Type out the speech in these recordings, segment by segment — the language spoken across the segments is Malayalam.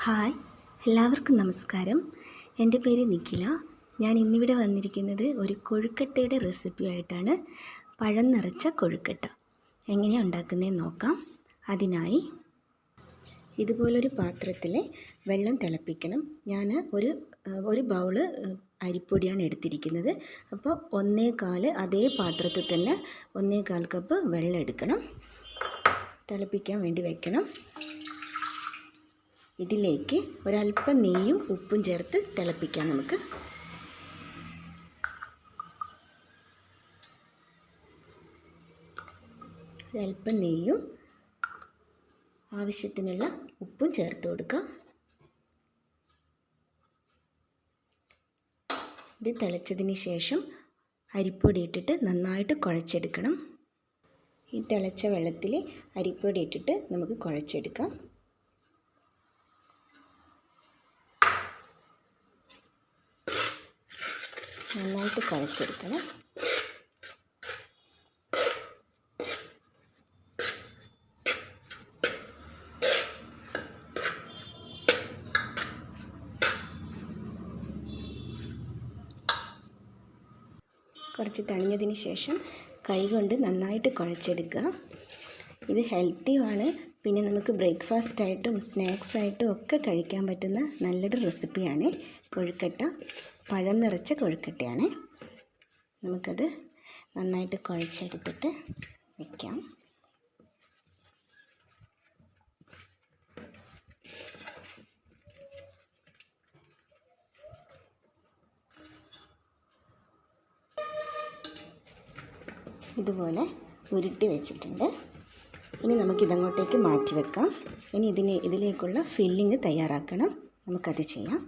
ഹായ്, എല്ലാവർക്കും നമസ്കാരം. എൻ്റെ പേര് നിഖില. ഞാൻ ഇന്നിവിടെ വന്നിരിക്കുന്നത് ഒരു കൊഴുക്കട്ടയുടെ റെസിപ്പിയായിട്ടാണ്. പഴം നിറച്ച കൊഴുക്കട്ട എങ്ങനെയാണ് ഉണ്ടാക്കുന്നതെന്ന് നോക്കാം. അതിനായി ഇതുപോലൊരു പാത്രത്തിൽ വെള്ളം തിളപ്പിക്കണം. ഞാൻ ഒരു ബൗള് അരിപ്പൊടിയാണ് എടുത്തിരിക്കുന്നത്. അപ്പോൾ 1/4 അതേ പാത്രത്തിൽ തന്നെ 1/4 കപ്പ് വെള്ളം എടുക്കണം. തിളപ്പിക്കാൻ വേണ്ടി വയ്ക്കണം. ഇതിലേക്ക് ഒരല്പം നെയ്യും ഉപ്പും ചേർത്ത് തിളപ്പിക്കാം. നമുക്ക് ഒരല്പം നെയ്യും ആവശ്യത്തിനുള്ള ഉപ്പും ചേർത്ത് കൊടുക്കാം. ഇത് തിളച്ചതിന് ശേഷം അരിപ്പൊടി ഇട്ടിട്ട് നന്നായിട്ട് കുഴച്ചെടുക്കണം. ഈ തിളച്ച വെള്ളത്തിൽ അരിപ്പൊടി ഇട്ടിട്ട് നമുക്ക് കുഴച്ചെടുക്കാം. നന്നായിട്ട് കുഴച്ചെടുക്കണം. കുറച്ച് തണിഞ്ഞതിന് ശേഷം കൈകൊണ്ട് നന്നായിട്ട് കുഴച്ചെടുക്കുക. ഇത് ഹെൽത്തിയുമാണ്. പിന്നെ നമുക്ക് ബ്രേക്ക്ഫാസ്റ്റായിട്ടും സ്നാക്സായിട്ടും ഒക്കെ കഴിക്കാൻ പറ്റുന്ന നല്ലൊരു റെസിപ്പിയാണ് കൊഴുക്കട്ട. പഴം നിറച്ച കൊഴുക്കട്ടയാണ്. നമുക്കത് നന്നായിട്ട് കുഴച്ചെടുത്തിട്ട് വയ്ക്കാം. ഇതുപോലെ ഉരുട്ടി വെച്ചിട്ടുണ്ട്. ഇനി നമുക്കിതങ്ങോട്ടേക്ക് മാറ്റി വെക്കാം. ഇനി ഇതിലേക്കുള്ള ഫില്ലിങ് തയ്യാറാക്കണം. നമുക്കത് ചെയ്യാം.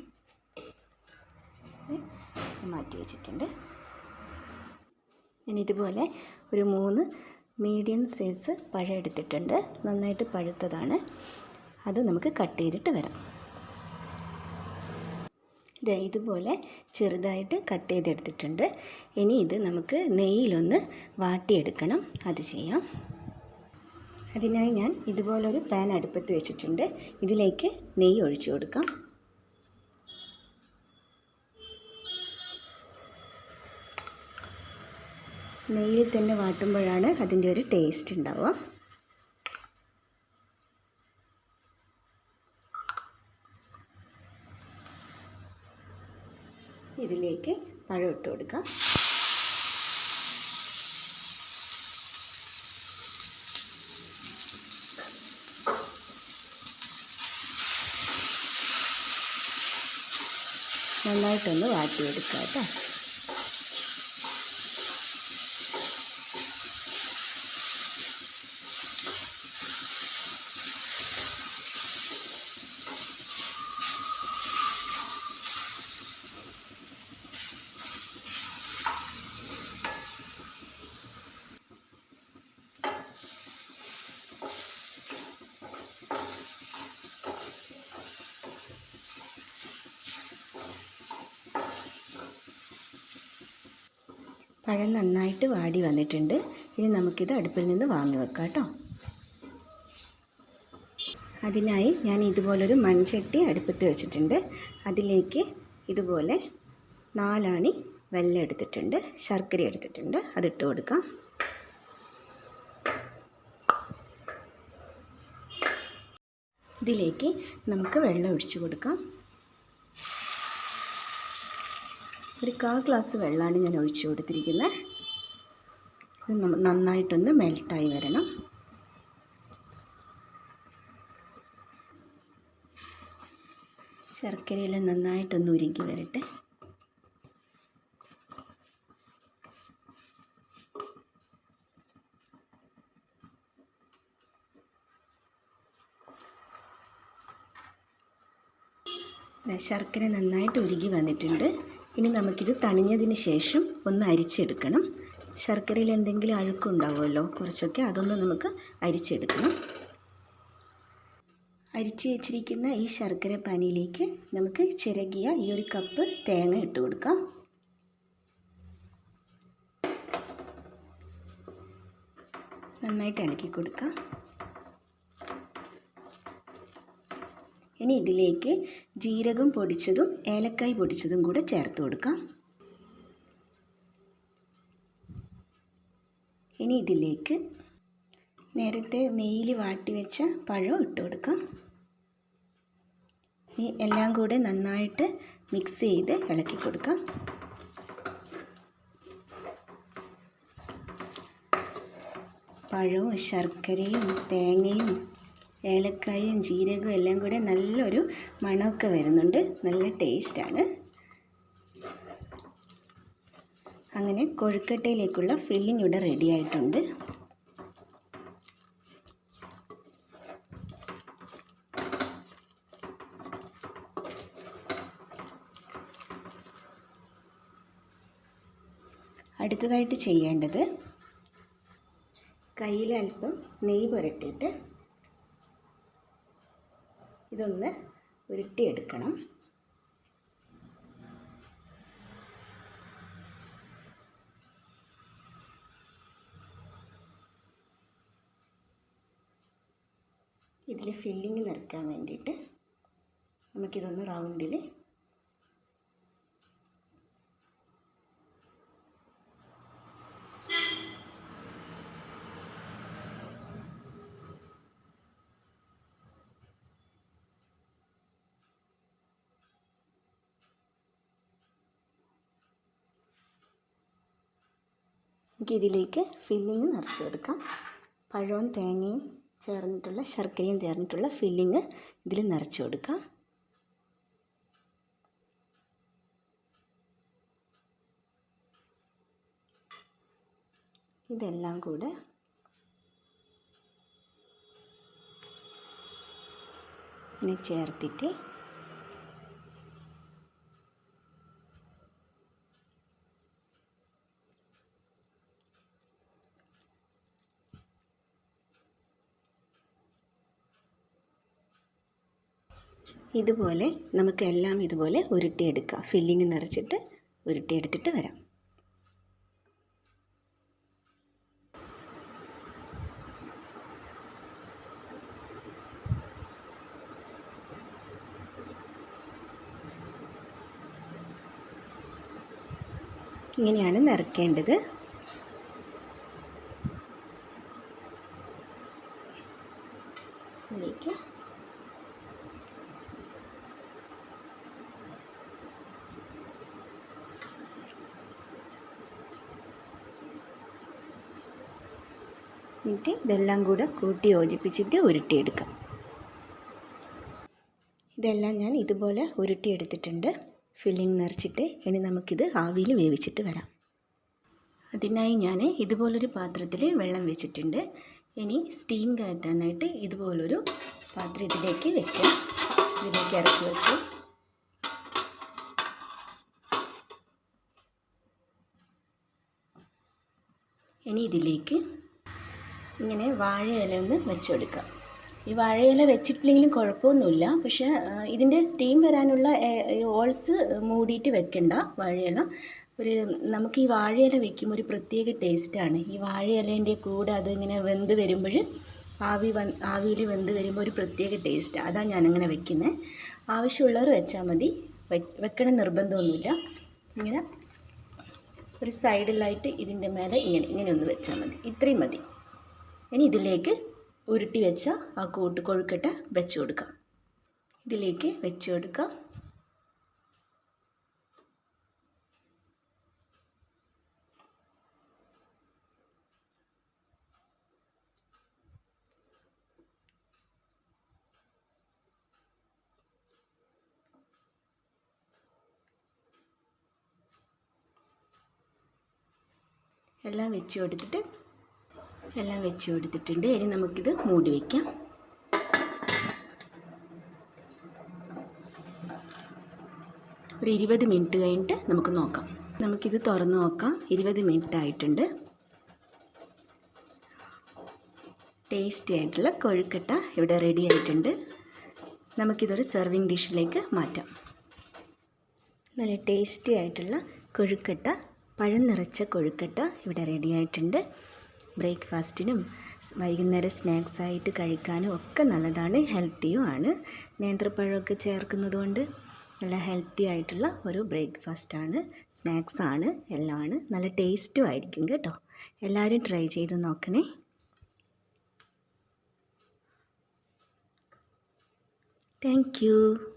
മാറ്റി വെച്ചിട്ടുണ്ട്. ഞാൻ ഇതുപോലെ ഒരു 3 മീഡിയം സൈസ് പഴം എടുത്തിട്ടുണ്ട്. നന്നായിട്ട് പഴുത്തതാണ്. അത് നമുക്ക് കട്ട് ചെയ്തിട്ട് വരാം. ഇതുപോലെ ചെറുതായിട്ട് കട്ട് ചെയ്തെടുത്തിട്ടുണ്ട്. ഇനി ഇത് നമുക്ക് നെയ്യിലൊന്ന് വാട്ടിയെടുക്കണം. അത് ചെയ്യാം. അതിനായി ഞാൻ ഇതുപോലൊരു പാൻ അടുപ്പത്ത് വെച്ചിട്ടുണ്ട്. ഇതിലേക്ക് നെയ്യ് ഒഴിച്ചു കൊടുക്കാം. നെയ്യിൽ തന്നെ വാട്ടുമ്പോഴാണ് അതിൻ്റെ ഒരു ടേസ്റ്റ് ഉണ്ടാവുക. ഇതിലേക്ക് പഴം ഇട്ട് കൊടുക്കാം. നന്നായിട്ടൊന്ന് വാട്ടിയെടുക്കാം കേട്ടോ. പഴം നന്നായിട്ട് വാടി വന്നിട്ടുണ്ട്. ഇനി നമുക്കിത് അടുപ്പിൽ നിന്ന് വാങ്ങി വെക്കാം കേട്ടോ. അതിനായി ഞാൻ ഇതുപോലൊരു മൺചട്ടി അടുപ്പത്ത് വെച്ചിട്ടുണ്ട്. അതിലേക്ക് ഇതുപോലെ 4 ആണി വെല്ലം എടുത്തിട്ടുണ്ട്, ശർക്കര എടുത്തിട്ടുണ്ട്. അതിട്ട് കൊടുക്കാം. ഇതിലേക്ക് നമുക്ക് വെള്ളം ഒഴിച്ചു കൊടുക്കാം. ഒരു 1/4 ഗ്ലാസ് വെള്ളമാണ് ഞാൻ ഒഴിച്ചു കൊടുത്തിരിക്കുന്നത്. ഇത് നന്നായിട്ടൊന്ന് മെൽട്ടായി വരണം. ശർക്കരയെല്ലാം നന്നായിട്ടൊന്ന് ഉരുകി വരട്ടെ. ശർക്കര നന്നായിട്ട് ഉരുകി വന്നിട്ടുണ്ട്. ഇനി നമുക്കിത് തണിഞ്ഞതിന് ശേഷം ഒന്ന് അരിച്ചെടുക്കണം. ശർക്കരയിൽ എന്തെങ്കിലും അഴുക്കുണ്ടാവുമല്ലോ കുറച്ചൊക്കെ, അതൊന്ന് നമുക്ക് അരിച്ചെടുക്കണം. അരിച്ച് വെച്ചിരിക്കുന്ന ഈ ശർക്കര പാനിയിലേക്ക് നമുക്ക് ചിരകിയ ഈ 1 കപ്പ് തേങ്ങ ഇട്ട് കൊടുക്കാം. നന്നായിട്ട് ഇളക്കി കൊടുക്കാം. ഇനി ഇതിലേക്ക് ജീരകം പൊടിച്ചതും ഏലക്കായ് പൊടിച്ചതും കൂടെ ചേർത്ത് കൊടുക്കാം. ഇനി ഇതിലേക്ക് നേരത്തെ നെയ്യിൽ വാട്ടി വെച്ച പഴം ഇട്ട് കൊടുക്കാം. ഇനി എല്ലാം കൂടെ നന്നായിട്ട് മിക്സ് ചെയ്ത് ഇളക്കി കൊടുക്കാം. പഴവും ശർക്കരയും തേങ്ങയും ഏലക്കായും ജീരകവും എല്ലാം കൂടെ നല്ലൊരു മണമൊക്കെ വരുന്നുണ്ട്. നല്ല ടേസ്റ്റാണ്. അങ്ങനെ കൊഴുക്കട്ടയിലേക്കുള്ള ഫില്ലിംഗ് ഇവിടെ റെഡി ആയിട്ടുണ്ട്. അടുത്തതായിട്ട് ചെയ്യേണ്ടത് കയ്യിൽ അല്പം നെയ്യ് പുരട്ടിയിട്ട് ഇതൊന്ന് ഉരുട്ടിയെടുക്കണം. ഇതിൽ ഫില്ലിങ് നിറയ്ക്കാൻ വേണ്ടിയിട്ട് നമുക്കിതൊന്ന് റൗണ്ടിൽ ഇതിലേക്ക് ഫില്ലിങ് നിറച്ച് കൊടുക്കാം. പഴവും തേങ്ങയും ചേർന്നിട്ടുള്ള ശർക്കരയും ചേർന്നിട്ടുള്ള ഫില്ലിങ് ഇതിൽ നിറച്ച് കൊടുക്കാം. ഇതെല്ലാം കൂടെ ഇനി ചേർത്തിട്ട് ഇതുപോലെ നമുക്കെല്ലാം ഇതുപോലെ ഉരുട്ടിയെടുക്കാം. ഫില്ലിങ് നിറച്ചിട്ട് ഉരുട്ടിയെടുത്തിട്ട് വരാം. ഇങ്ങനെയാണ് നിറയ്ക്കേണ്ടത്. ഇതിലേക്ക് എന്നിട്ട് ഇതെല്ലാം കൂടെ കൂട്ടി യോജിപ്പിച്ചിട്ട് ഉരുട്ടിയെടുക്കാം. ഇതെല്ലാം ഞാൻ ഇതുപോലെ ഉരുട്ടിയെടുത്തിട്ടുണ്ട്. ഫില്ലിങ് നിറച്ചിട്ട് ഇനി നമുക്കിത് ആവിയിൽ വേവിച്ചിട്ട് വരാം. അതിനായി ഞാൻ ഇതുപോലൊരു പാത്രത്തിൽ വെള്ളം വെച്ചിട്ടുണ്ട്. ഇനി സ്റ്റീം കയറ്റാനായിട്ട് ഇതുപോലൊരു പാത്രം ഇതിലേക്ക് വെക്കാം. ഇതിലേക്ക് ഇറക്കി വെച്ചു. ഇനി ഇതിലേക്ക് ഇങ്ങനെ വാഴയില ഒന്ന് വെച്ചെടുക്കാം. ഈ വാഴയില വെച്ചിട്ടില്ലെങ്കിലും കുഴപ്പമൊന്നുമില്ല. പക്ഷേ ഇതിൻ്റെ സ്റ്റീം വരാനുള്ള ഹോൾസ് മൂടിയിട്ട് വെക്കണ്ട. വാഴയില നമുക്ക് ഈ വാഴയില വെക്കുമ്പോൾ ഒരു പ്രത്യേക ടേസ്റ്റാണ്. ഈ വാഴയിലേൻ്റെ കൂടെ അതിങ്ങനെ വെന്ത് വരുമ്പോൾ ആവിയിൽ വെന്ത് വരുമ്പോൾ ഒരു പ്രത്യേക ടേസ്റ്റാണ്. അതാണ് ഞാനങ്ങനെ വെക്കുന്നത്. ആവശ്യമുള്ളവർ വെച്ചാൽ മതി. വെക്കണം നിർബന്ധമൊന്നുമില്ല. ഇങ്ങനെ ഒരു സൈഡിലായിട്ട് ഇതിൻ്റെ മേലെ ഇങ്ങനെ ഒന്ന് വെച്ചാൽ മതി. ഇത്രയും മതി. ഇനി ഇതിലേക്ക് ഉരുട്ടി വെച്ച ആ കൊഴുക്കട്ട വെച്ച് കൊടുക്കാം. ഇതിലേക്ക് വെച്ച് കൊടുക്കാം. എല്ലാം വെച്ച് കൊടുത്തിട്ടുണ്ട്. ഇനി നമുക്കിത് മൂടി വയ്ക്കാം. ഒരു 20 മിനിറ്റ് കഴിഞ്ഞിട്ട് നമുക്ക് നോക്കാം. നമുക്കിത് തുറന്ന് നോക്കാം. 20 മിനിറ്റ് ആയിട്ടുണ്ട്. ടേസ്റ്റി ആയിട്ടുള്ള കൊഴുക്കട്ട ഇവിടെ റെഡി ആയിട്ടുണ്ട്. നമുക്കിതൊരു സെർവിങ് ഡിഷിലേക്ക് മാറ്റാം. നല്ല ടേസ്റ്റി ആയിട്ടുള്ള കൊഴുക്കട്ട, പഴം നിറച്ച കൊഴുക്കട്ട ഇവിടെ റെഡി ആയിട്ടുണ്ട്. ബ്രേക്ക്ഫാസ്റ്റിനും വൈകുന്നേരം സ്നാക്സായിട്ട് കഴിക്കാനും ഒക്കെ നല്ലതാണ്, ഹെൽത്തിയുമാണ്. നേന്ത്രപ്പഴമൊക്കെ ചേർക്കുന്നത് കൊണ്ട് നല്ല ഹെൽത്തി ആയിട്ടുള്ള ഒരു ബ്രേക്ക്ഫാസ്റ്റാണ്, സ്നാക്സാണ്, എല്ലാമാണ്. നല്ല ടേസ്റ്റും ആയിരിക്കും കേട്ടോ. എല്ലാവരും ട്രൈ ചെയ്ത് നോക്കണേ. Thank you.